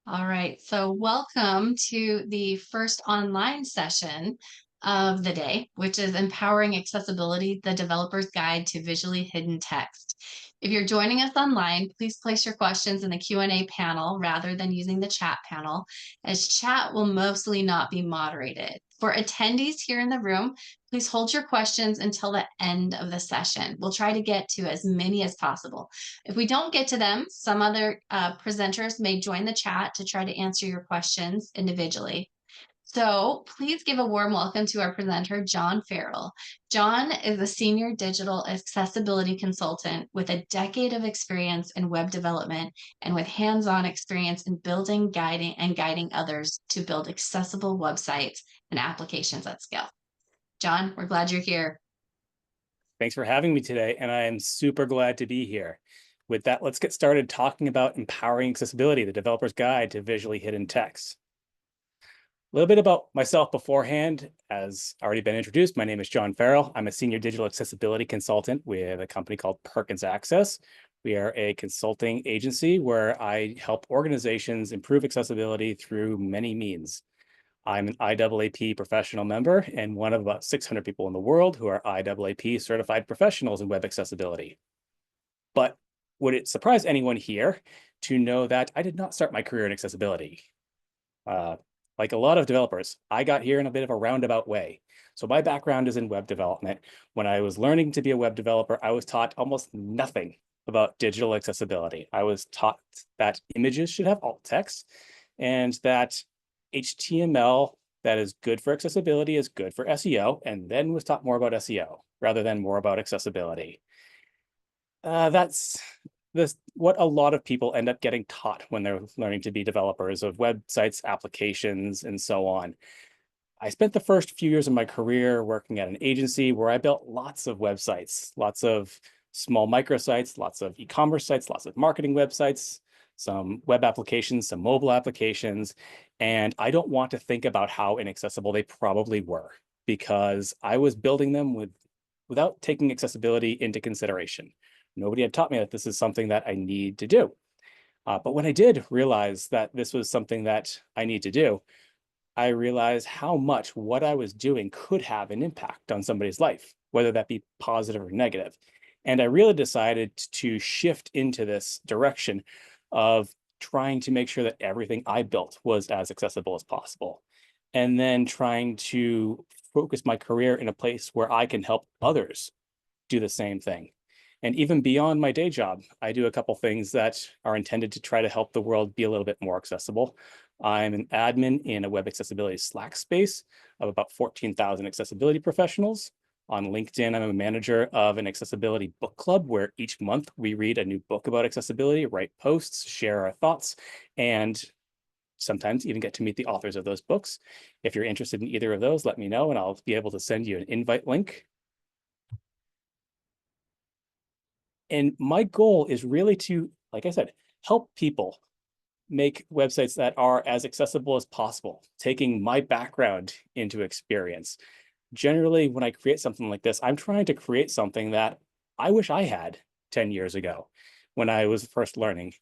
All right, so welcome to the first online session of the day, which is Empowering Accessibility, the Developer's Guide to Visually Hidden Text. If you're joining us online, please place your questions in the Q&A panel rather than using the chat panel, as chat will mostly not be moderated. For attendees here in the room, please hold your questions until the end of the session. We'll try to get to as many as possible. If we don't get to them, some other presenters may join the chat to try to answer your questions individually. So please give a warm welcome to our presenter, John Farrell. John is a senior digital accessibility consultant with a decade of experience in web development and with hands-on experience in building, guiding others to build accessible websites and applications at scale. John, we're glad you're here. Thanks for having me today, and I am super glad to be here. With that, let's get started talking about empowering accessibility, the developer's guide to visually hidden text. A little bit about myself beforehand. As already been introduced, my name is John Farrell. I'm a senior digital accessibility consultant with a company called Perkins Access. We are a consulting agency where I help organizations improve accessibility through many means. I'm an IAAP professional member and one of about 600 people in the world who are IAAP certified professionals in web accessibility. But would it surprise anyone here to know that I did not start my career in accessibility? Uh, like a lot of developers, I got here in a bit of a roundabout way. So my background is in web development. When I was learning to be a web developer, I was taught almost nothing about digital accessibility. I was taught that images should have alt text and that HTML that is good for accessibility is good for SEO, and then was taught more about SEO rather than more about accessibility. That's what a lot of people end up getting taught when they're learning to be developers of websites, applications, and so on. I spent the first few years of my career working at an agency where I built lots of websites, lots of small microsites, lots of e-commerce sites, lots of marketing websites, some web applications, some mobile applications. And I don't want to think about how inaccessible they probably were because I was building them without taking accessibility into consideration. Nobody had taught me that this is something that I need to do. But when I did realize that this was something that I need to do, I realized how much what I was doing could have an impact on somebody's life, whether that be positive or negative. And I really decided to shift into this direction of trying to make sure that everything I built was as accessible as possible. And then trying to focus my career in a place where I can help others do the same thing. And even beyond my day job, I do a couple things that are intended to try to help the world be a little bit more accessible. I'm an admin in a web accessibility Slack space of about 14,000 accessibility professionals. On LinkedIn, I'm a manager of an accessibility book club where each month we read a new book about accessibility, write posts, share our thoughts, and sometimes even get to meet the authors of those books. If you're interested in either of those, let me know and I'll be able to send you an invite link. And my goal is really to, like I said, help people make websites that are as accessible as possible, taking my background into experience. Generally, when I create something like this, I'm trying to create something that I wish I had 10 years ago when I was first learning.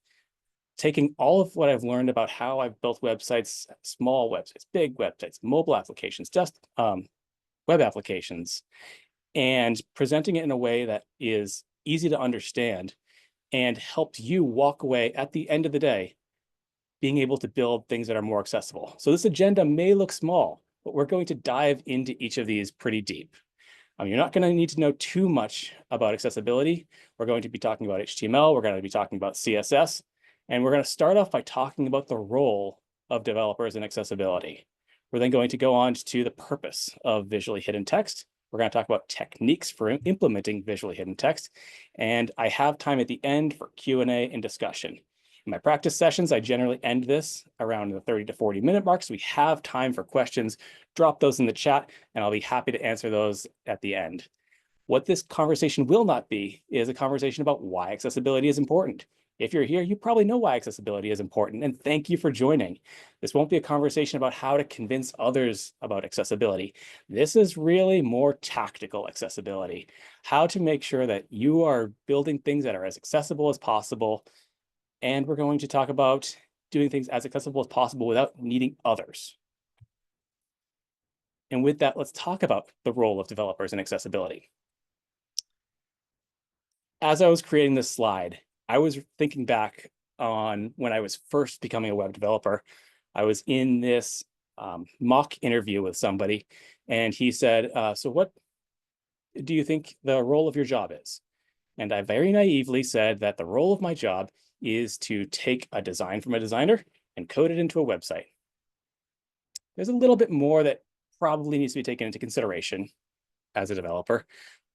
Taking all of what I've learned about how I've built websites, small websites, big websites, mobile applications, just web applications, and presenting it in a way that is easy to understand and helps you walk away at the end of the day being able to build things that are more accessible. So this agenda may look small, but we're going to dive into each of these pretty deep. You're not going to need to know too much about accessibility. We're going to be talking about HTML. We're going to be talking about CSS. And we're going to start off by talking about the role of developers in accessibility. We're then going to go on to the purpose of visually hidden text. We're going to talk about techniques for implementing visually hidden text. And I have time at the end for Q&A and discussion. In my practice sessions, I generally end this around the 30 to 40 minute mark. So we have time for questions. Drop those in the chat and I'll be happy to answer those at the end. What this conversation will not be is a conversation about why accessibility is important. If you're here, you probably know why accessibility is important, and thank you for joining. This won't be a conversation about how to convince others about accessibility. This is really more tactical accessibility, how to make sure that you are building things that are as accessible as possible. And we're going to talk about doing things as accessible as possible without needing others. And with that, let's talk about the role of developers in accessibility. As I was creating this slide, I was thinking back on when I was first becoming a web developer. I was in this mock interview with somebody, and he said, so what do you think the role of your job is? And I very naively said that the role of my job is to take a design from a designer and code it into a website. There's a little bit more that probably needs to be taken into consideration as a developer,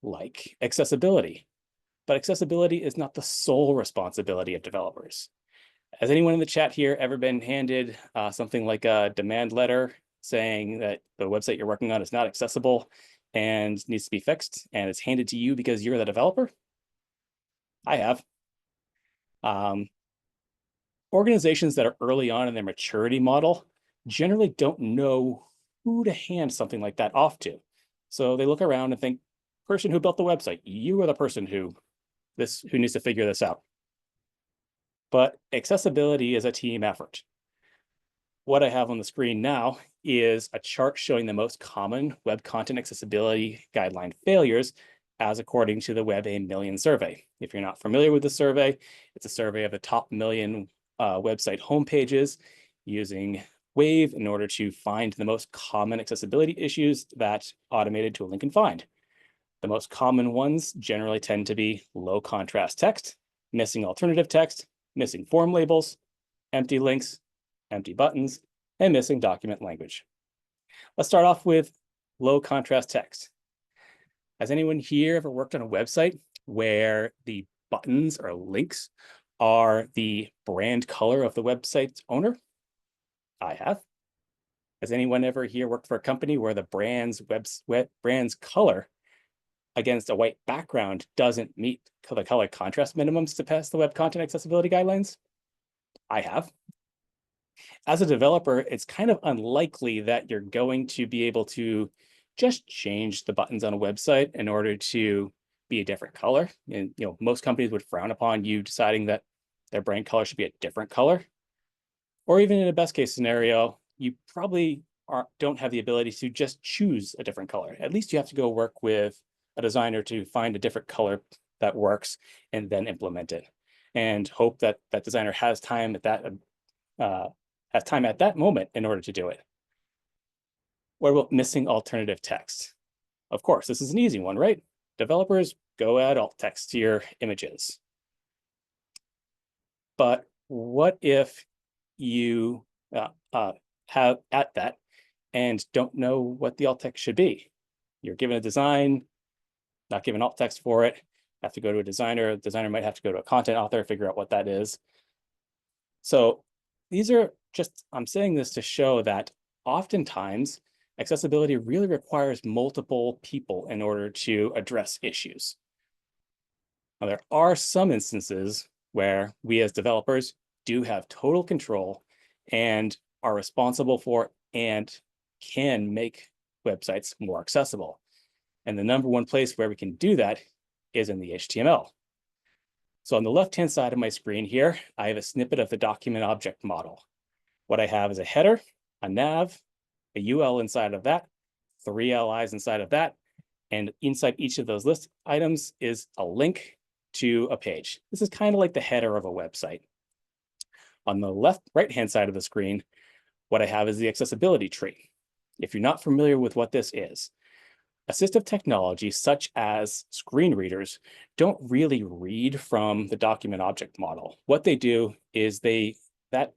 like accessibility. But accessibility is not the sole responsibility of developers. Has anyone in the chat here ever been handed something like a demand letter saying that the website you're working on is not accessible and needs to be fixed, and it's handed to you because you're the developer? I have. Organizations that are early on in their maturity model generally don't know who to hand something like that off to. So they look around and think, person who built the website, you are the person who needs to figure this out. But accessibility is a team effort. What I have on the screen now is a chart showing the most common web content accessibility guideline failures as according to the Web A Million survey. If you're not familiar with the survey, it's a survey of the top million website homepages using Wave in order to find the most common accessibility issues that automated tooling can find. The most common ones generally tend to be low contrast text, missing alternative text, missing form labels, empty links, empty buttons, and missing document language. Let's start off with low contrast text. Has anyone here ever worked on a website where the buttons or links are the brand color of the website's owner? I have. Has anyone ever here worked for a company where the brand's color against a white background doesn't meet the color contrast minimums to pass the web content accessibility guidelines? I have. As a developer, it's kind of unlikely that you're going to be able to just change the buttons on a website in order to be a different color. And most companies would frown upon you deciding that their brand color should be a different color. Or even in a best case scenario, you probably don't have the ability to just choose a different color. At least you have to go work with a designer to find a different color that works and then implement it, and hope that that designer has time at that moment in order to do it. What about missing alternative text? Of course, this is an easy one, right? Developers go add alt text to your images. But what if you have at that and don't know what the alt text should be? You're given a design, not given alt text for it, have to go to a designer. The designer might have to go to a content author, figure out what that is. So these are just, I'm saying this to show that oftentimes accessibility really requires multiple people in order to address issues. Now, there are some instances where we as developers do have total control and are responsible for and can make websites more accessible. And the number one place where we can do that is in the HTML. So on the left-hand side of my screen here, I have a snippet of the document object model. What I have is a header, a nav, a UL inside of that, 3 LIs inside of that, and inside each of those list items is a link to a page. This is kind of like the header of a website. On the right-hand side of the screen, what I have is the accessibility tree. If you're not familiar with what this is, assistive technologies such as screen readers don't really read from the document object model. What they do is that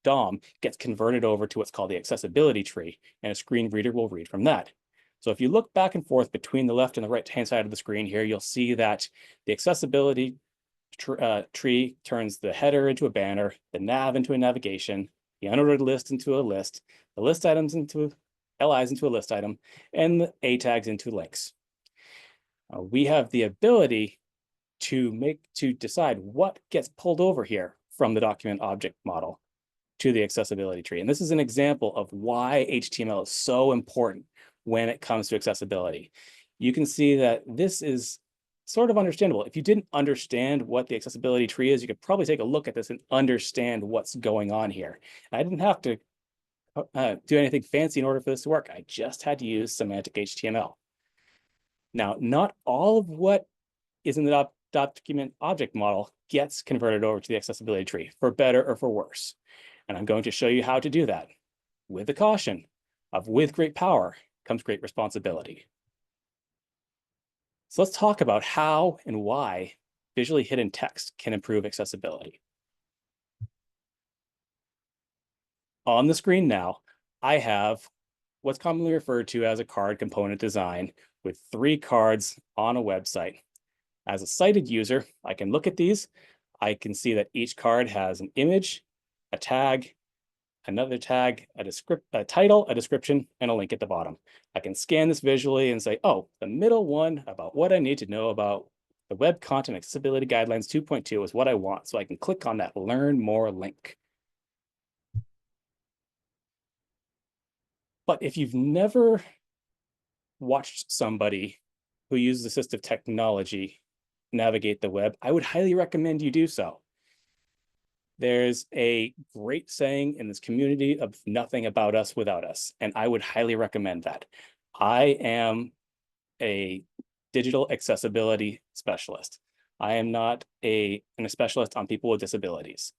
DOM gets converted over to what's called the accessibility tree, and a screen reader will read from that. So if you look back and forth between the left and the right-hand side of the screen here, you'll see that the accessibility tree turns the header into a banner, the nav into a navigation, the unordered list into a list, the list items into LIs into a list item, and the A tags into links. We have the ability to decide what gets pulled over here from the document object model to the accessibility tree. And this is an example of why HTML is so important when it comes to accessibility. You can see that this is sort of understandable. If you didn't understand what the accessibility tree is, you could probably take a look at this and understand what's going on here. I didn't have to do anything fancy in order for this to work. I just had to use semantic HTML. Now, not all of what is in the document object model gets converted over to the accessibility tree, for better or for worse. And I'm going to show you how to do that with the caution of with great power comes great responsibility. So let's talk about how and why visually hidden text can improve accessibility. On the screen now, I have what's commonly referred to as a card component design with 3 cards on a website. As a sighted user, I can look at these. I can see that each card has an image, a tag, another tag, a title, a description, and a link at the bottom. I can scan this visually and say, oh, the middle one about what I need to know about the Web Content Accessibility Guidelines 2.2 is what I want. So I can click on that Learn More link. But if you've never watched somebody who uses assistive technology navigate the web, I would highly recommend you do so. There's a great saying in this community of nothing about us without us, and I would highly recommend that. I am a digital accessibility specialist. I am not a specialist on people with disabilities.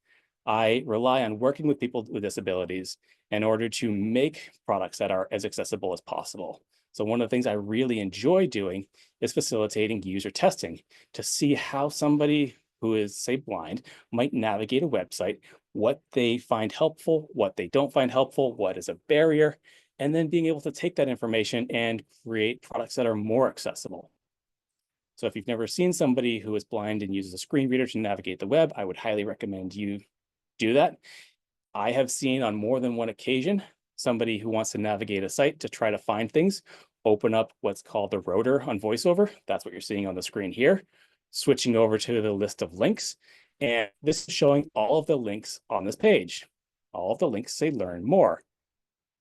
I rely on working with people with disabilities in order to make products that are as accessible as possible. So one of the things I really enjoy doing is facilitating user testing to see how somebody who is, say, blind might navigate a website, what they find helpful, what they don't find helpful, what is a barrier, and then being able to take that information and create products that are more accessible. So if you've never seen somebody who is blind and uses a screen reader to navigate the web, I would highly recommend you do that. I have seen on more than one occasion somebody who wants to navigate a site to try to find things, open up what's called the rotor on VoiceOver. That's what you're seeing on the screen here, switching over to the list of links. And this is showing all of the links on this page. All of the links say learn more.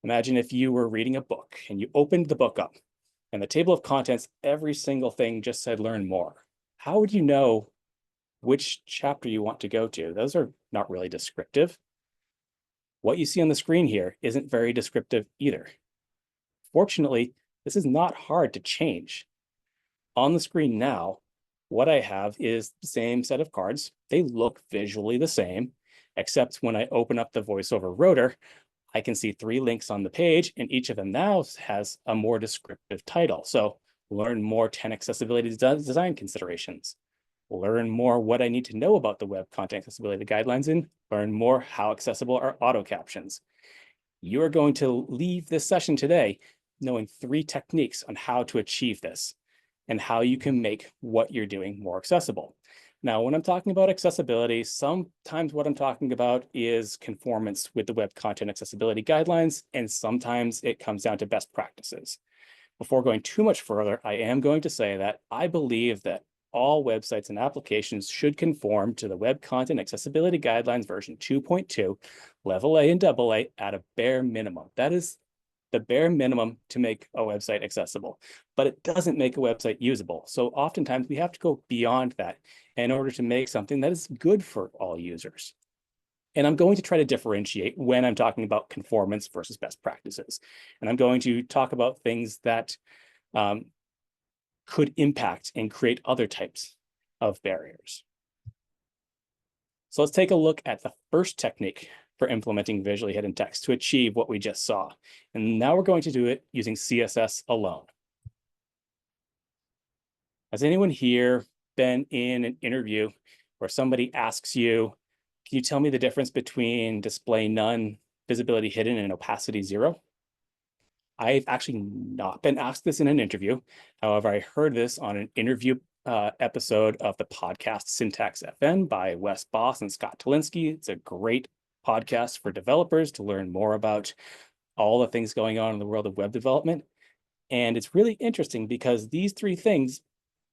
Imagine if you were reading a book and you opened the book up and the table of contents, every single thing just said learn more. How would you know which chapter you want to go to? Those are not really descriptive. What you see on the screen here isn't very descriptive either. Fortunately, this is not hard to change. On the screen now, what I have is the same set of cards. They look visually the same, except when I open up the VoiceOver rotor, I can see 3 links on the page, and each of them now has a more descriptive title. So learn more 10 accessibility design considerations. Learn more what I need to know about the Web Content Accessibility Guidelines, and learn more how accessible are auto captions. You are going to leave this session today knowing 3 techniques on how to achieve this and how you can make what you're doing more accessible. Now, when I'm talking about accessibility, sometimes what I'm talking about is conformance with the Web Content Accessibility Guidelines, and sometimes it comes down to best practices. Before going too much further, I am going to say that I believe that all websites and applications should conform to the Web Content Accessibility Guidelines version 2.2, level A and double A at a bare minimum. That is the bare minimum to make a website accessible, but it doesn't make a website usable. So oftentimes we have to go beyond that in order to make something that is good for all users. And I'm going to try to differentiate when I'm talking about conformance versus best practices. And I'm going to talk about things that could impact and create other types of barriers. So let's take a look at the first technique for implementing visually hidden text to achieve what we just saw. And now we're going to do it using CSS alone. Has anyone here been in an interview where somebody asks you, can you tell me the difference between display none, visibility hidden, and opacity 0? I've actually not been asked this in an interview. However, I heard this on an interview episode of the podcast Syntax FN by Wes Boss and Scott Tolinsky. It's a great podcast for developers to learn more about all the things going on in the world of web development. And it's really interesting because these 3 things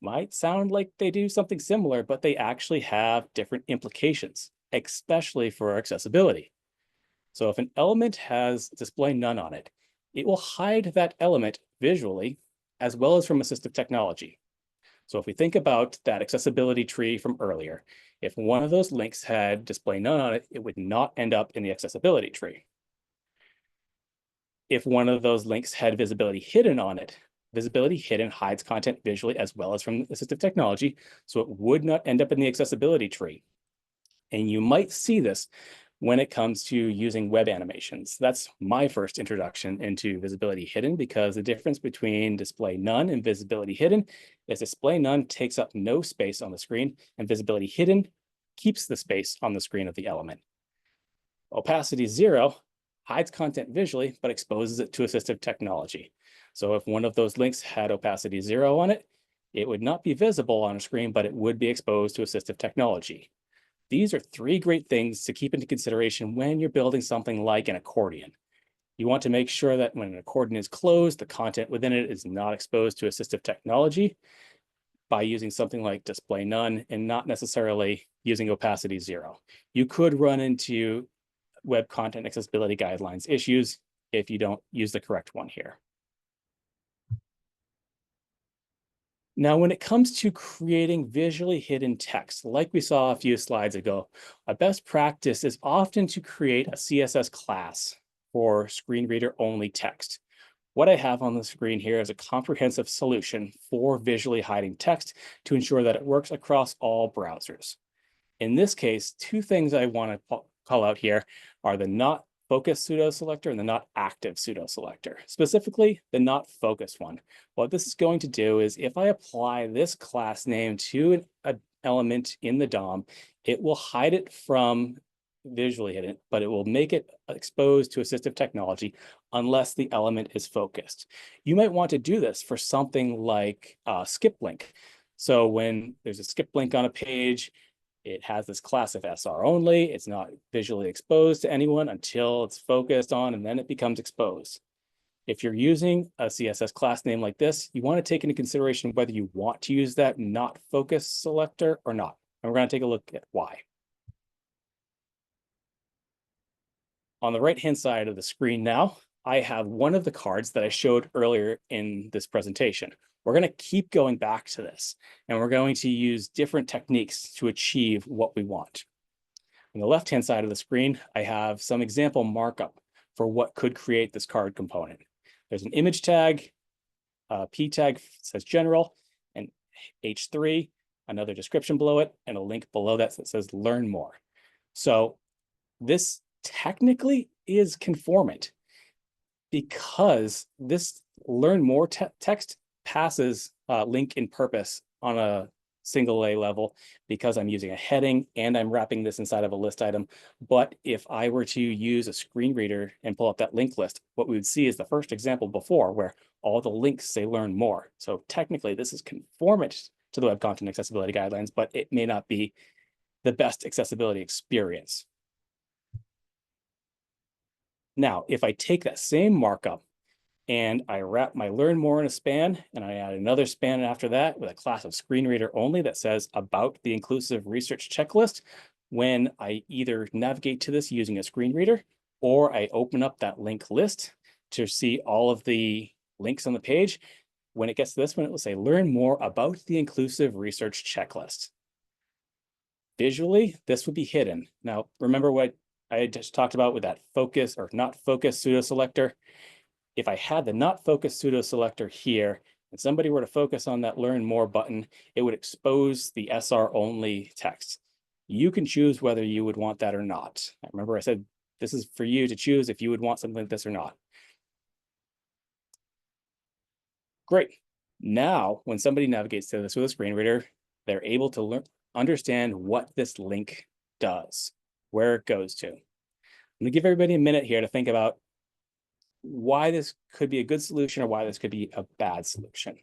might sound like they do something similar, but they actually have different implications, especially for accessibility. So if an element has display none on it, it will hide that element visually as well as from assistive technology. So if we think about that accessibility tree from earlier, if one of those links had display none on it, it would not end up in the accessibility tree. If one of those links had visibility hidden on it, visibility hidden hides content visually as well as from assistive technology, so it would not end up in the accessibility tree. And you might see this when it comes to using web animations. That's my first introduction into visibility hidden, because the difference between display none and visibility hidden is display none takes up no space on the screen, and visibility hidden keeps the space on the screen of the element. Opacity 0 hides content visually, but exposes it to assistive technology. So if one of those links had opacity 0 on it, it would not be visible on a screen, but it would be exposed to assistive technology. These are three great things to keep into consideration when you're building something like an accordion. You want to make sure that when an accordion is closed, the content within it is not exposed to assistive technology by using something like display none and not necessarily using opacity 0. You could run into web content accessibility guidelines issues if you don't use the correct one here. Now, when it comes to creating visually hidden text, like we saw a few slides ago, a best practice is often to create a CSS class for screen reader only text. What I have on the screen here is a comprehensive solution for visually hiding text to ensure that it works across all browsers. In this case, two things I want to call out here are the not focus pseudo selector and the not active pseudo selector. Specifically, the not focus one. What this is going to do is if I apply this class name to an element in the DOM, it will hide it from visually hidden, but it will make it exposed to assistive technology unless the element is focused. You might want to do this for something like a skip link. So when there's a skip link on a page, it has this class of SR only. It's not visually exposed to anyone until it's focused on, and then it becomes exposed. If you're using a CSS class name like this, you want to take into consideration whether you want to use that not focus selector or not. And we're going to take a look at why. On the right-hand side of the screen now, I have one of the cards that I showed earlier in this presentation. We're going to keep going back to this, and we're going to use different techniques to achieve what we want. On the left-hand side of the screen, I have some example markup for what could create this card component. There's an image tag, a P tag says general, and H3, another description below it, and a link below that says learn more. So this technically is conformant because this learn more text passes link in purpose on a single A level because I'm using a heading and I'm wrapping this inside of a list item. But if I were to use a screen reader and pull up that link list, what we would see is the first example before where all the links say learn more. So technically this is conformant to the Web Content Accessibility Guidelines, but it may not be the best accessibility experience. Now, if I take that same markup and I wrap my learn more in a span, and I add another span after that with a class of screen reader only that says about the inclusive research checklist, when I either navigate to this using a screen reader or I open up that link list to see all of the links on the page, when it gets to this one, it will say learn more about the inclusive research checklist. Visually, this would be hidden. Now, remember what I just talked about with that focus or not focus pseudo selector? If I had the not focus pseudo selector here and somebody were to focus on that learn more button, it would expose the SR only text. You can choose whether you would want that or not. Remember I said this is for you to choose if you would want something like this or not. Great. Now, when somebody navigates to this with a screen reader, they're able to understand what this link does, where it goes to. I'm gonna give everybody a minute here to think about why this could be a good solution or why this could be a bad solution.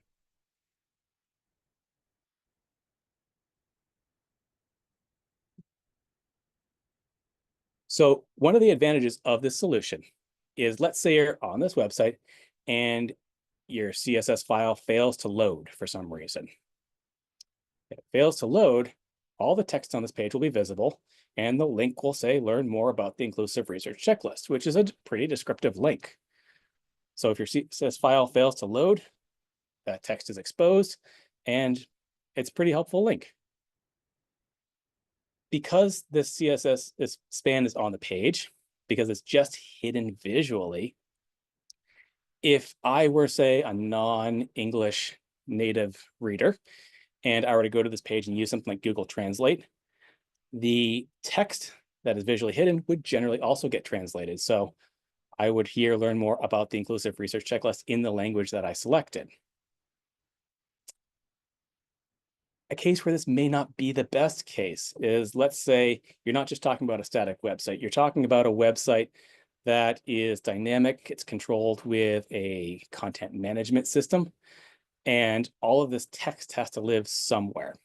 So one of the advantages of this solution is, let's say you're on this website and your CSS file fails to load for some reason. If it fails to load, all the text on this page will be visible, and the link will say learn more about the inclusive research checklist, which is a pretty descriptive link. So if your CSS file fails to load, that text is exposed, and it's a pretty helpful link. Because this CSS span is on the page, because it's just hidden visually, if I were, say, a non-English native reader, and I were to go to this page and use something like Google Translate, the text that is visually hidden would generally also get translated. So I would here learn more about the inclusive research checklist in the language that I selected. A case where this may not be the best case is, let's say you're not just talking about a static website, you're talking about a website that is dynamic, it's controlled with a content management system, and all of this text has to live somewhere.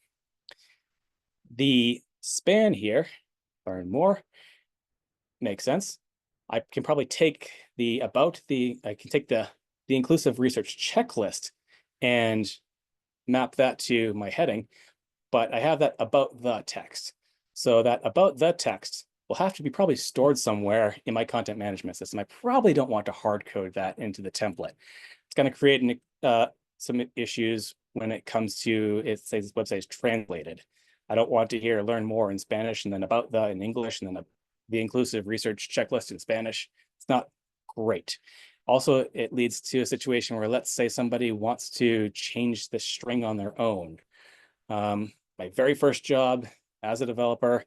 The span here, learn more, makes sense. I can probably take the inclusive research checklist and map that to my heading, but I have that about the text. So that about the text will have to be probably stored somewhere in my content management system. I probably don't want to hard code that into the template. It's going to create some issues when it comes to, it says this website is translated. I don't want to hear learn more in Spanish and then about the in English and then the inclusive research checklist in Spanish. It's not great. Also, it leads to a situation where, let's say somebody wants to change the string on their own. My very first job as a developer,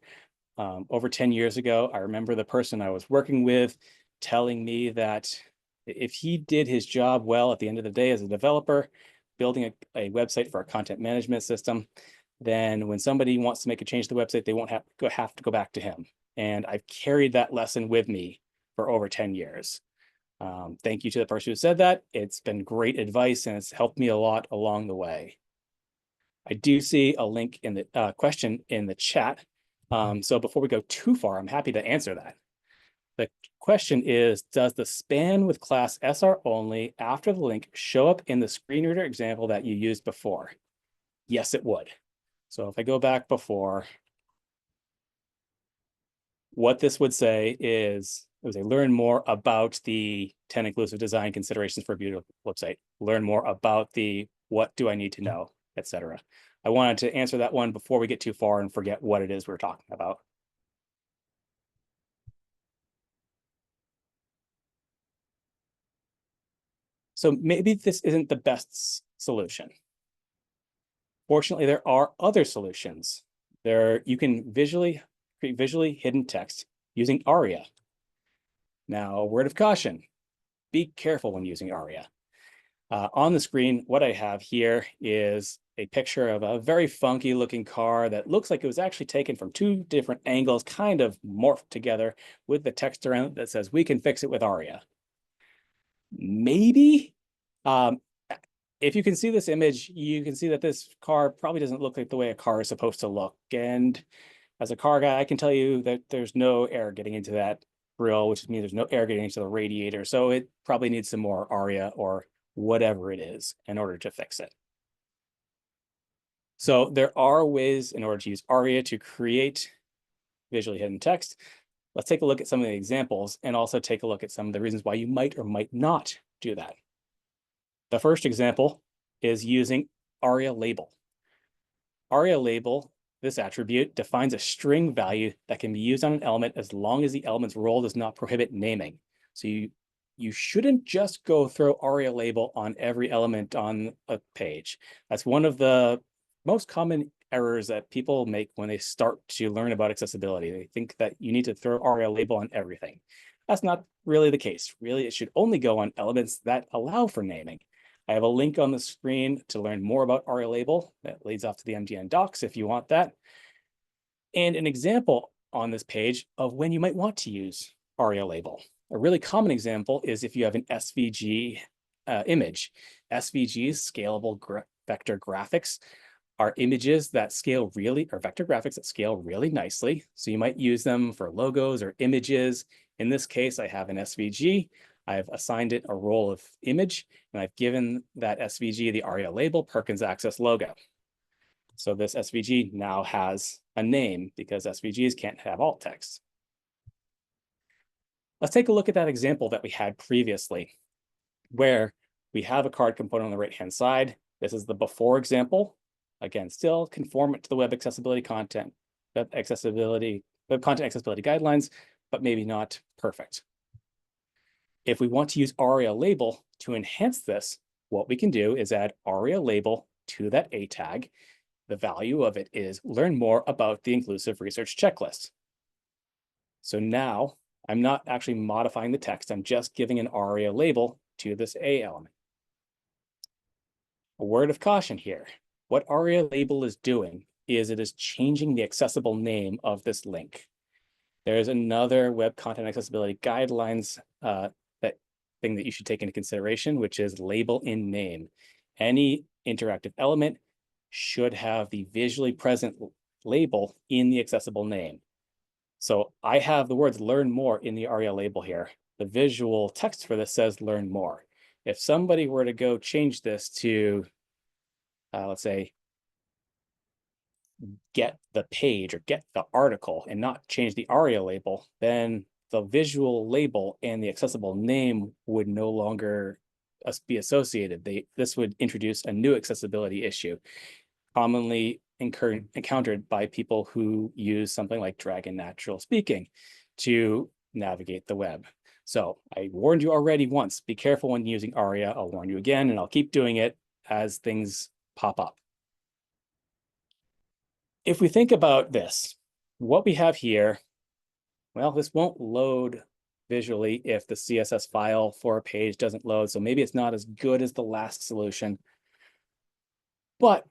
over 10 years ago, I remember the person I was working with telling me that if he did his job well at the end of the day as a developer, building a website for a content management system, then when somebody wants to make a change to the website, they won't have to go back to him. And I've carried that lesson with me for over 10 years. Thank you to the person who said that. It's been great advice and it's helped me a lot along the way. I do see a link in the question in the chat. So before we go too far, I'm happy to answer that. The question is, does the span with class SR only after the link show up in the screen reader example that you used before? Yes, it would. So if I go back before, what this would say is, it would say, learn more about the 10 inclusive design considerations for a beautiful website. Learn more about the what do I need to know, etc. I wanted to answer that one before we get too far and forget what it is we're talking about. So maybe this isn't the best solution. Fortunately, there are other solutions. You can create visually hidden text using ARIA. Now, a word of caution, be careful when using ARIA. On the screen, what I have here is a picture of a very funky looking car that looks like it was actually taken from two different angles, kind of morphed together with the text around it that says, we can fix it with ARIA. Maybe. If you can see this image, you can see that this car probably doesn't look like the way a car is supposed to look. And as a car guy, I can tell you that there's no air getting into that grill, which means there's no air getting into the radiator. So it probably needs some more ARIA or whatever it is in order to fix it. So there are ways in order to use ARIA to create visually hidden text. Let's take a look at some of the examples and also take a look at some of the reasons why you might or might not do that. The first example is using ARIA label. ARIA label, this attribute, defines a string value that can be used on an element as long as the element's role does not prohibit naming. So you shouldn't just go throw ARIA label on every element on a page. That's one of the most common errors that people make when they start to learn about accessibility. They think that you need to throw ARIA label on everything. That's not really the case. Really, it should only go on elements that allow for naming. I have a link on the screen to learn more about ARIA label that leads off to the MDN docs if you want that. And an example on this page of when you might want to use ARIA label. A really common example is if you have an SVG image. SVGs, scalable vector graphics, are images that scale really, or vector graphics that scale really nicely. So you might use them for logos or images. In this case, I have an SVG. I've assigned it a role of image, and I've given that SVG the ARIA label Perkins Access logo. So this SVG now has a name because SVGs can't have alt text. Let's take a look at that example that we had previously, where we have a card component on the right-hand side. This is the before example. Again, still conform it to the web content accessibility guidelines, but maybe not perfect. If we want to use ARIA label to enhance this, what we can do is add ARIA label to that A tag. The value of it is learn more about the inclusive research checklist. So now I'm not actually modifying the text. I'm just giving an ARIA label to this A element. A word of caution here. What ARIA label is doing is it is changing the accessible name of this link. There's another web content accessibility guidelines thing that you should take into consideration, which is label in name. Any interactive element should have the visually present label in the accessible name. So I have the words learn more in the ARIA label here. The visual text for this says learn more. If somebody were to go change this to, let's say, get the page or get the article and not change the ARIA label, then the visual label and the accessible name would no longer be associated. This would introduce a new accessibility issue, commonly encountered by people who use something like Dragon Natural Speaking to navigate the web. So I warned you already once, be careful when using ARIA. I'll warn you again, and I'll keep doing it as things pop up. If we think about this, what we have here, well, this won't load visually if the CSS file for a page doesn't load. So maybe it's not as good as the last solution. But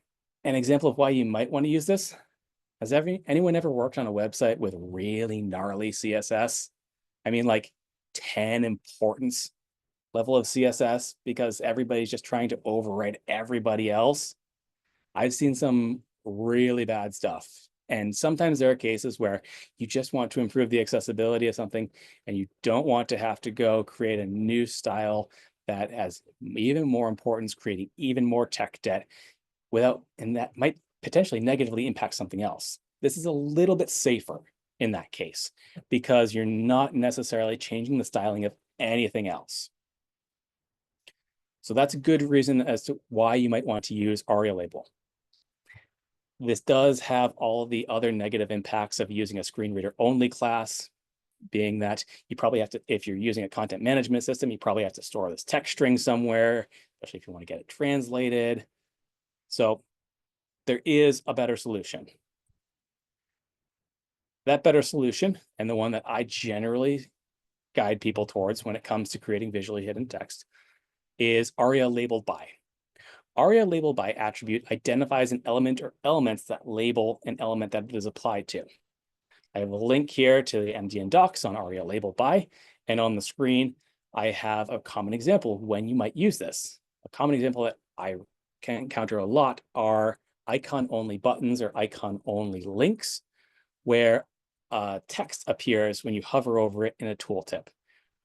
an example of why you might want to use this, has anyone ever worked on a website with really gnarly CSS? I mean, like 10 importance level of CSS because everybody's just trying to overwrite everybody else. I've seen some really bad stuff. And sometimes there are cases where you just want to improve the accessibility of something and you don't want to have to go create a new style that has even more importance, creating even more tech debt and that might potentially negatively impact something else. This is a little bit safer in that case because you're not necessarily changing the styling of anything else. So that's a good reason as to why you might want to use ARIA label. This does have all the other negative impacts of using a screen reader only class, being that you probably have to, if you're using a content management system, you probably have to store this text string somewhere, especially if you want to get it translated. So there is a better solution. That better solution, and the one that I generally guide people towards when it comes to creating visually hidden text, is ARIA labeled by. ARIA labeled by attribute identifies an element or elements that label an element that it is applied to. I have a link here to the MDN docs on ARIA labeled by, and on the screen, I have a common example of when you might use this. A common example that I can encounter a lot are icon-only buttons or icon-only links, where text appears when you hover over it in a tooltip.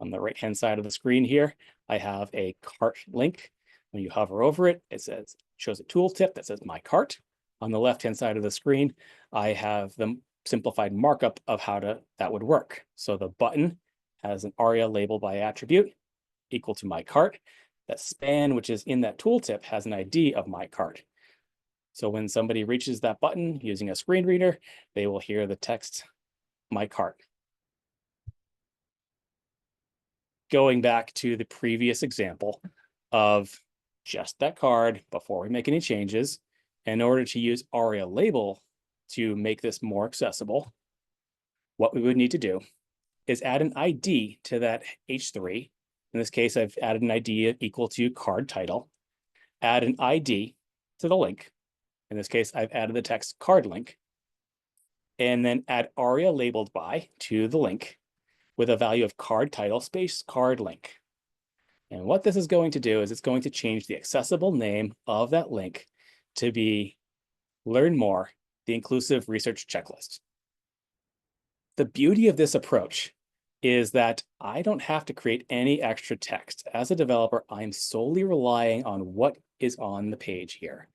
On the right-hand side of the screen here, I have a cart link. When you hover over it, shows a tooltip that says My Cart. On the left-hand side of the screen, I have the simplified markup of how that would work. So the button has an ARIA label by attribute equal to My Cart. That span, which is in that tooltip, has an ID of My Cart. So when somebody reaches that button using a screen reader, they will hear the text My Cart. Going back to the previous example of just that card before we make any changes, in order to use ARIA label to make this more accessible, what we would need to do is add an ID to that H3. In this case, I've added an ID equal to card title, add an ID to the link. In this case, I've added the text card link, and then add ARIA labeled by to the link with a value of card title space card link. And what this is going to do is it's going to change the accessible name of that link to be Learn More, the Inclusive Research Checklist. The beauty of this approach is that I don't have to create any extra text. As a developer, I'm solely relying on what is on the page here.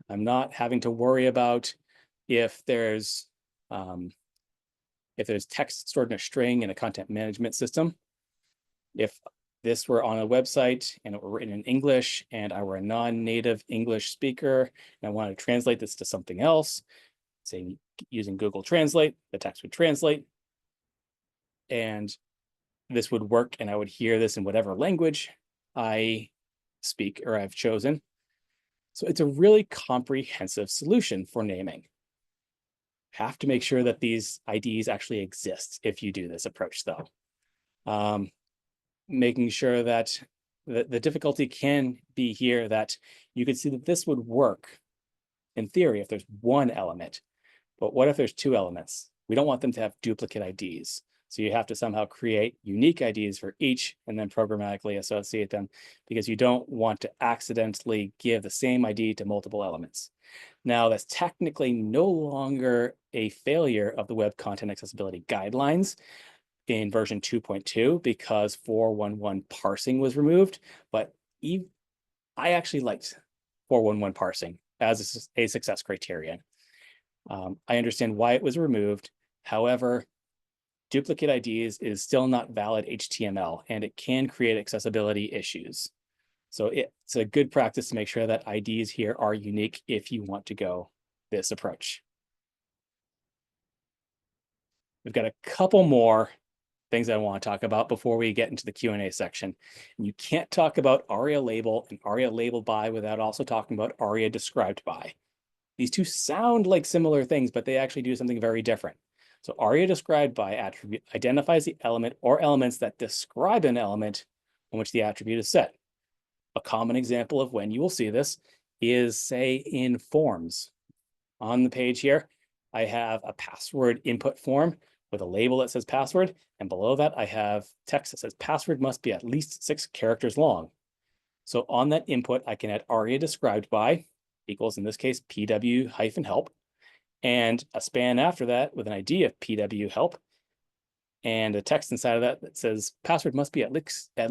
I'm not having to worry about if there's text stored in a string in a content management system. If this were on a website and it were written in English and I were a non-native English speaker and I wanted to translate this to something else, say using Google Translate, the text would translate and this would work and I would hear this in whatever language I speak or I've chosen. So it's a really comprehensive solution for naming. Have to make sure that these IDs actually exist if you do this approach though. Making sure that the difficulty can be here that you could see that this would work in theory if there's one element, but what if there's two elements? We don't want them to have duplicate IDs. So you have to somehow create unique IDs for each and then programmatically associate them because you don't want to accidentally give the same ID to multiple elements. Now, that's technically no longer a failure of the Web Content Accessibility Guidelines in version 2.2 because 411 parsing was removed, but I actually liked 411 parsing as a success criterion. I understand why it was removed. However, duplicate IDs is still not valid HTML, and it can create accessibility issues. So it's a good practice to make sure that IDs here are unique if you want to go this approach. We've got a couple more things I want to talk about before we get into the Q&A section. And you can't talk about ARIA label and ARIA label by without also talking about ARIA described by. These two sound like similar things, but they actually do something very different. So ARIA described by attribute identifies the element or elements that describe an element on which the attribute is set. A common example of when you will see this is, say, in forms. On the page here, I have a password input form with a label that says password, and below that I have text that says password must be at least 6 characters long. So on that input, I can add ARIA described by equals, in this case, PW-help, and a span after that with an ID of PW-help, and a text inside of that that says password must be at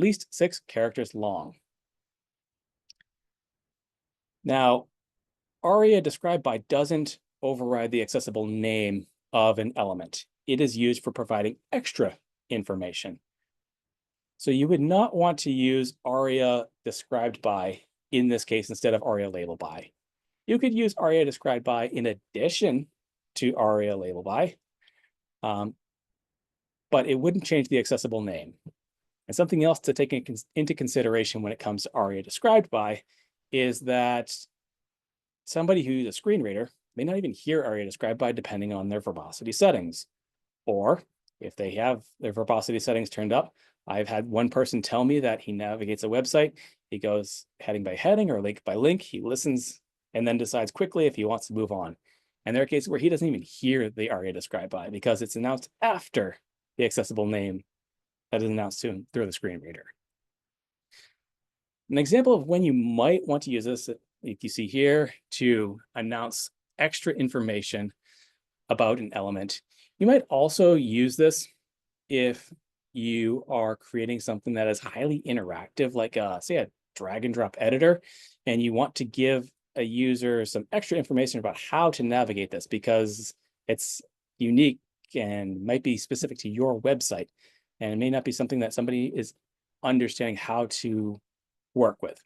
least 6 characters long. Now, ARIA described by doesn't override the accessible name of an element. It is used for providing extra information. So you would not want to use ARIA described by in this case instead of ARIA label by. You could use ARIA described by in addition to ARIA label by, but it wouldn't change the accessible name. And something else to take into consideration when it comes to ARIA described by is that somebody who's a screen reader may not even hear ARIA described by depending on their verbosity settings. Or if they have their verbosity settings turned up, I've had one person tell me that he navigates a website, he goes heading by heading or link by link, he listens and then decides quickly if he wants to move on. And there are cases where he doesn't even hear the ARIA described by because it's announced after the accessible name that is announced to him through the screen reader. An example of when you might want to use this, like you see here, to announce extra information about an element. You might also use this if you are creating something that is highly interactive, like say a drag and drop editor, and you want to give a user some extra information about how to navigate this because it's unique and might be specific to your website. And it may not be something that somebody is understanding how to work with.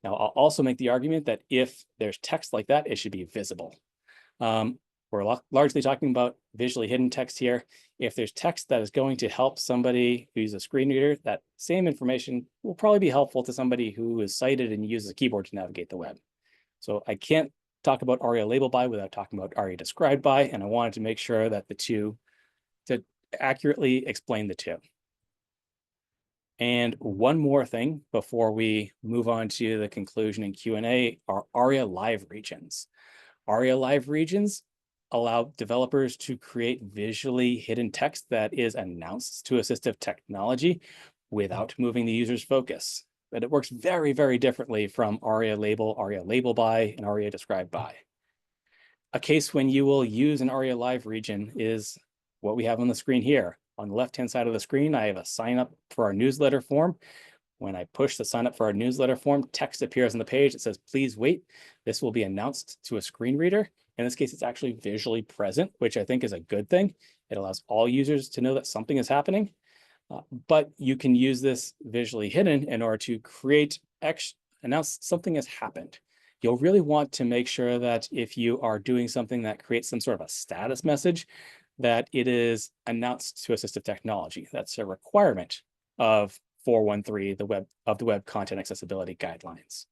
Now, I'll also make the argument that if there's text like that, it should be visible. We're largely talking about visually hidden text here. If there's text that is going to help somebody who's a screen reader, that same information will probably be helpful to somebody who is sighted and uses a keyboard to navigate the web. So I can't talk about ARIA label by without talking about ARIA described by, and I wanted to make sure that to accurately explain the two. And one more thing before we move on to the conclusion and Q&A are ARIA live regions. ARIA live regions allow developers to create visually hidden text that is announced to assistive technology without moving the user's focus. But it works very, very differently from ARIA label by, and ARIA described by. A case when you will use an ARIA live region is what we have on the screen here. On the left-hand side of the screen, I have a sign up for our newsletter form. When I push the sign up for our newsletter form, text appears on the page. It says, please wait. This will be announced to a screen reader. In this case, it's actually visually present, which I think is a good thing. It allows all users to know that something is happening. But you can use this visually hidden in order to announce something has happened. You'll really want to make sure that if you are doing something that creates some sort of a status message, that it is announced to assistive technology. That's a requirement of 413, the Web Content Accessibility Guidelines.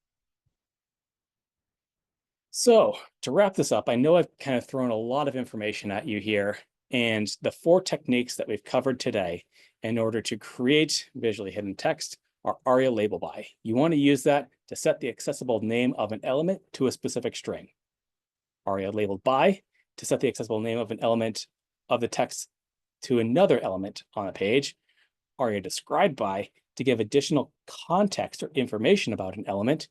So to wrap this up, I know I've kind of thrown a lot of information at you here, and the 4 techniques that we've covered today in order to create visually hidden text are ARIA label by. You want to use that to set the accessible name of an element to a specific string. ARIA labeled by to set the accessible name of an element of the text to another element on a page. ARIA described by to give additional context or information about an element,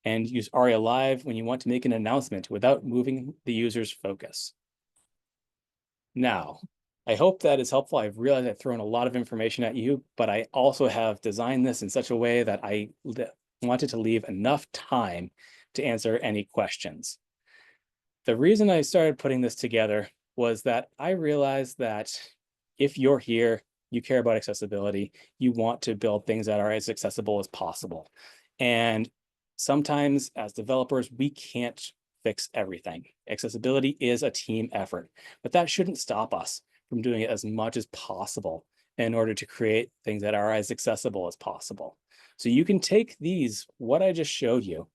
and use ARIA Live when you want to make an announcement without moving the user's focus. Now, I hope that is helpful. I've realized I've thrown a lot of information at you, but I also have designed this in such a way that I wanted to leave enough time to answer any questions. The reason I started putting this together was that I realized that if you're here, you care about accessibility, you want to build things that are as accessible as possible. And sometimes as developers, we can't fix everything. Accessibility is a team effort, but that shouldn't stop us from doing it as much as possible in order to create things that are as accessible as possible. So you can take what I just showed you,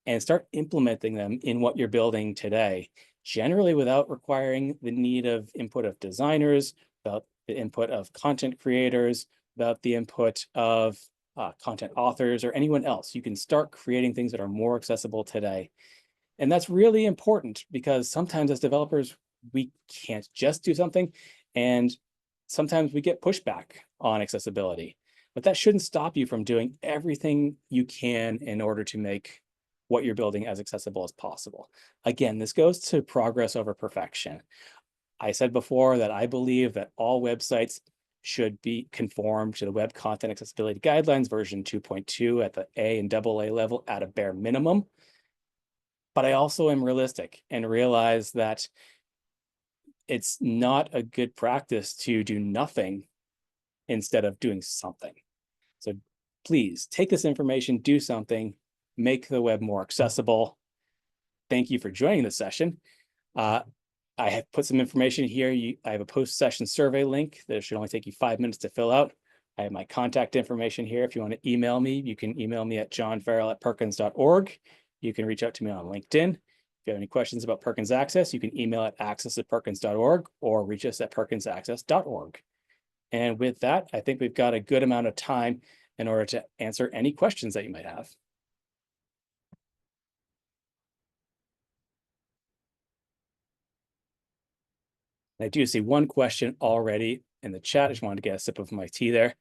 and start implementing them in what you're building today, generally without requiring the need of input of designers, without the input of content creators, without the input of content authors or anyone else. You can start creating things that are more accessible today. And that's really important because sometimes as developers, we can't just do something, and sometimes we get pushback on accessibility. But that shouldn't stop you from doing everything you can in order to make what you're building as accessible as possible. Again, this goes to progress over perfection. I said before that I believe that all websites should be conform to the Web Content Accessibility Guidelines version 2.2 at the A and AA level at a bare minimum. But I also am realistic and realize that it's not a good practice to do nothing instead of doing something. So please take this information, do something, make the web more accessible. Thank you for joining this session. I have put some information here. I have a post-session survey link that should only take you 5 minutes to fill out. I have my contact information here. If you want to email me, you can email me at johnfarrell@perkins.org. You can reach out to me on LinkedIn. If you have any questions about Perkins Access, you can email at access@perkins.org or reach us at perkinsaccess.org. And with that, I think we've got a good amount of time in order to answer any questions that you might have. I do see one question already in the chat. I just wanted to get a sip of my tea there.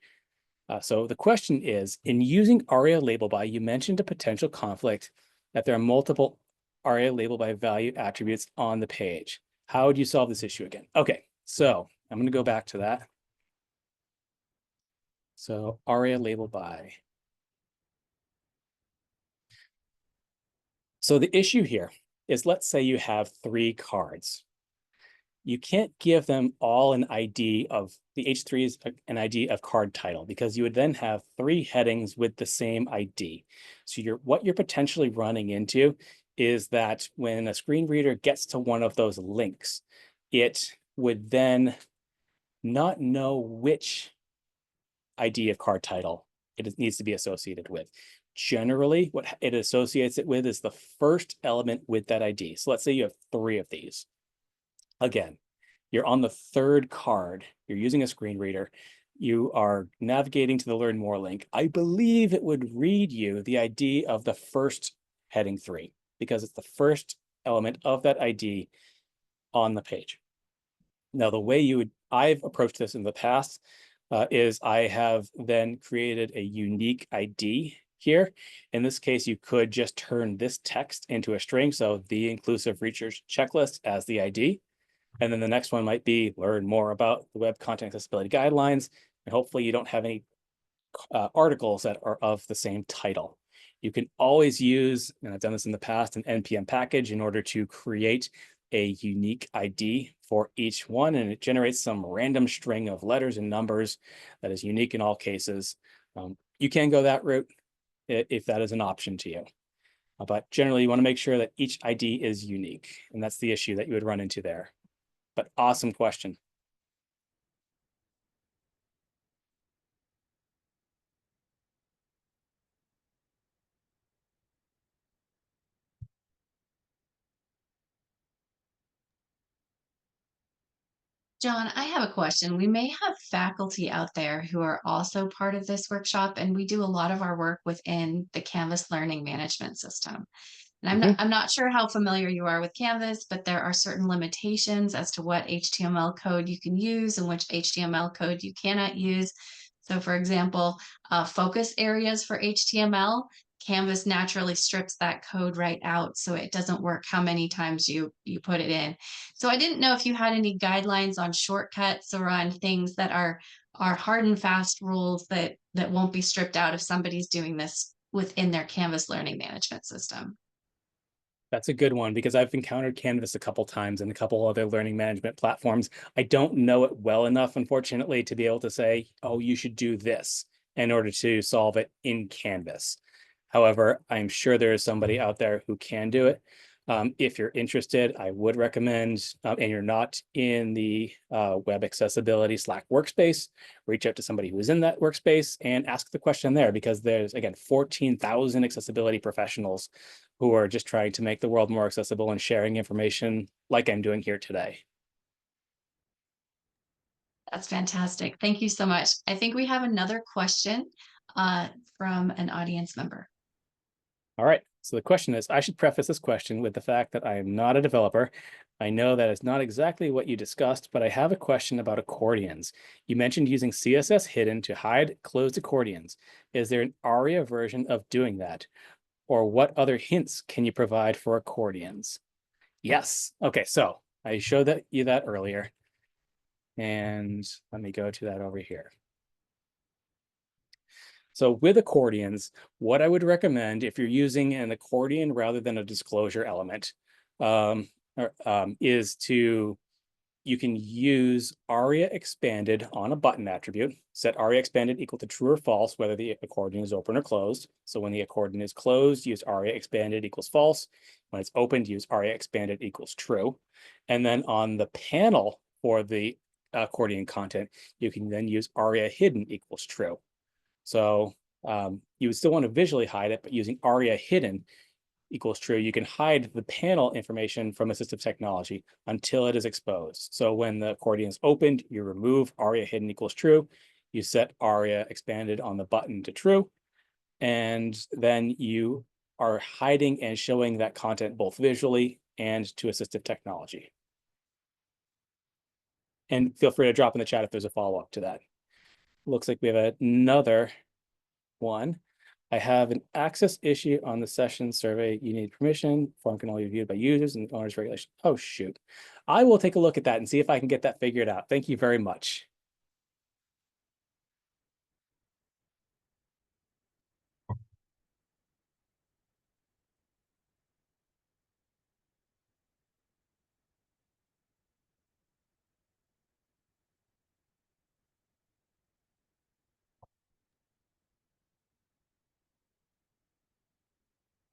So the question is, in using ARIA label by, you mentioned a potential conflict that there are multiple ARIA label by value attributes on the page. How would you solve this issue again? Okay, so I'm going to go back to that. So ARIA label by. So the issue here is, let's say you have 3 cards. You can't give them all an ID of the H3 is an ID of card title, because you would then have 3 headings with the same ID. So what you're potentially running into is that when a screen reader gets to one of those links, it would then not know which ID of card title it needs to be associated with. Generally, what it associates it with is the first element with that ID. So let's say you have 3 of these. Again, you're on the 3rd card, you're using a screen reader, you are navigating to the Learn More link. I believe it would read you the ID of the first heading 3, because it's the first element of that ID on the page. Now, the way I've approached this in the past is I have then created a unique ID here. In this case, you could just turn this text into a string. So the inclusive research checklist as the ID. And then the next one might be learn more about the Web Content Accessibility Guidelines. And hopefully you don't have any articles that are of the same title. You can always use, and I've done this in the past, an NPM package in order to create a unique ID for each one, and it generates some random string of letters and numbers that is unique in all cases. You can go that route if that is an option to you. But generally, you want to make sure that each ID is unique, and that's the issue that you would run into there. But awesome question. John, I have a question. We may have faculty out there who are also part of this workshop, and we do a lot of our work within the Canvas learning management system. And Mhm. I'm not sure how familiar you are with Canvas, but there are certain limitations as to what HTML code you can use and which HTML code you cannot use. So for example, focus areas for HTML, Canvas naturally strips that code right out, so it doesn't work how many times you put it in. So I didn't know if you had any guidelines on shortcuts or on things that are hard and fast rules that won't be stripped out if somebody's doing this within their Canvas learning management system. That's a good one because I've encountered Canvas a couple times and a couple other learning management platforms. I don't know it well enough, unfortunately, to be able to say, oh, you should do this in order to solve it in Canvas. However, I'm sure there is somebody out there who can do it. If you're interested, I would recommend, and you're not in the web accessibility Slack workspace, reach out to somebody who is in that workspace and ask the question there because there's, again, 14,000 accessibility professionals who are just trying to make the world more accessible and sharing information like I'm doing here today. That's fantastic. Thank you so much. I think we have another question uh, from an audience member. All right. So the question is, I should preface this question with the fact that I am not a developer. I know that it's not exactly what you discussed, but I have a question about accordions. You mentioned using CSS hidden to hide closed accordions. Is there an ARIA version of doing that? Or what other hints can you provide for accordions? Yes. Okay, so I showed you that earlier. And let me go to that over here. So with accordions, what I would recommend if you're using an accordion rather than a disclosure element is you can use ARIA expanded on a button attribute, set ARIA expanded equal to true or false, whether the accordion is open or closed. So when the accordion is closed, use ARIA expanded equals false. When it's opened, use ARIA expanded equals true. And then on the panel for the accordion content, you can then use ARIA hidden equals true. So you would still want to visually hide it, but using ARIA hidden equals true, you can hide the panel information from assistive technology until it is exposed. So when the accordion is opened, you remove ARIA hidden equals true. You set ARIA expanded on the button to true. And then you are hiding and showing that content both visually and to assistive technology. And feel free to drop in the chat if there's a follow-up to that. Looks like we have another one. I have an access issue on the session survey. You need permission. Form can only be viewed by users and owners regulation. Oh, shoot. I will take a look at that and see if I can get that figured out. Thank you very much.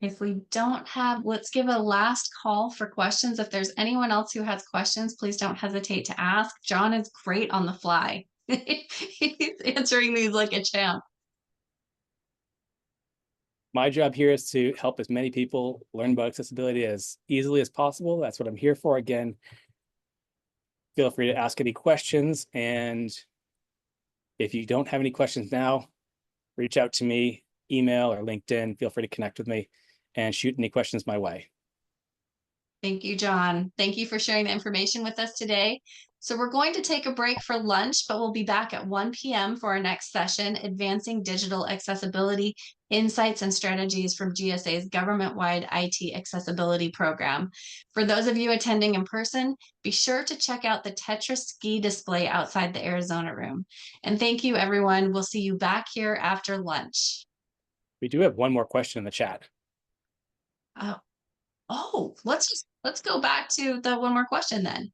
If we don't have, let's give a last call for questions. If there's anyone else who has questions, please don't hesitate to ask. John is great on the fly. He's answering these like a champ. My job here is to help as many people learn about accessibility as easily as possible. That's what I'm here for. Again, feel free to ask any questions. And if you don't have any questions now, reach out to me, email or LinkedIn. Feel free to connect with me and shoot any questions my way. Thank you, John. Thank you for sharing the information with us today. So we're going to take a break for lunch, but we'll be back at 1 p.m. for our next session, Advancing Digital Accessibility, Insights and Strategies from GSA's government-wide IT accessibility program. For those of you attending in person, be sure to check out the Tetris ski display outside the Arizona room. And thank you, everyone. We'll see you back here after lunch. We do have one more question in the chat. Oh, let's just let's go back to the one more question then.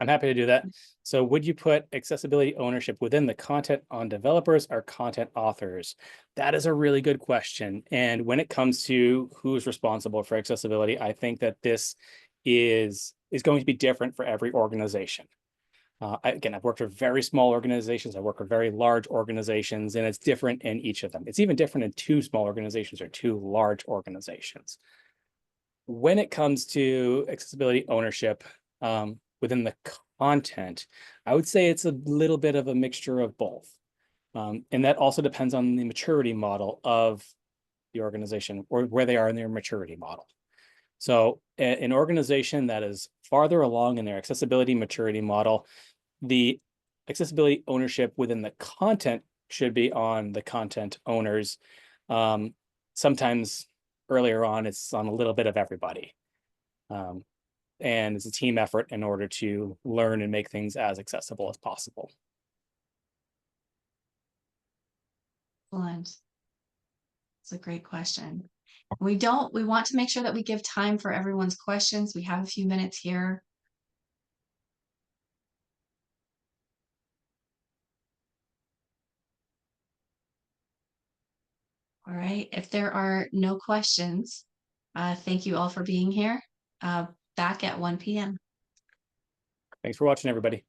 I'm happy to do that. So would you put accessibility ownership within the content on developers or content authors? That is a really good question. And when it comes to who's responsible for accessibility, I think that this is going to be different for every organization. Again, I've worked with very small organizations. I work with very large organizations, and it's different in each of them. It's even different in two small organizations or two large organizations. When it comes to accessibility ownership within the content, I would say it's a little bit of a mixture of both. And that also depends on the maturity model of the organization or where they are in their maturity model. So an organization that is farther along in their accessibility maturity model, the accessibility ownership within the content should be on the content owners. Sometimes earlier on, it's on a little bit of everybody. And it's a team effort in order to learn and make things as accessible as possible. Excellent. It's a great question. We want to make sure that we give time for everyone's questions. We have a few minutes here. All right. If there are no questions, thank you all for being here. Back at 1 p.m. Thanks for watching, everybody.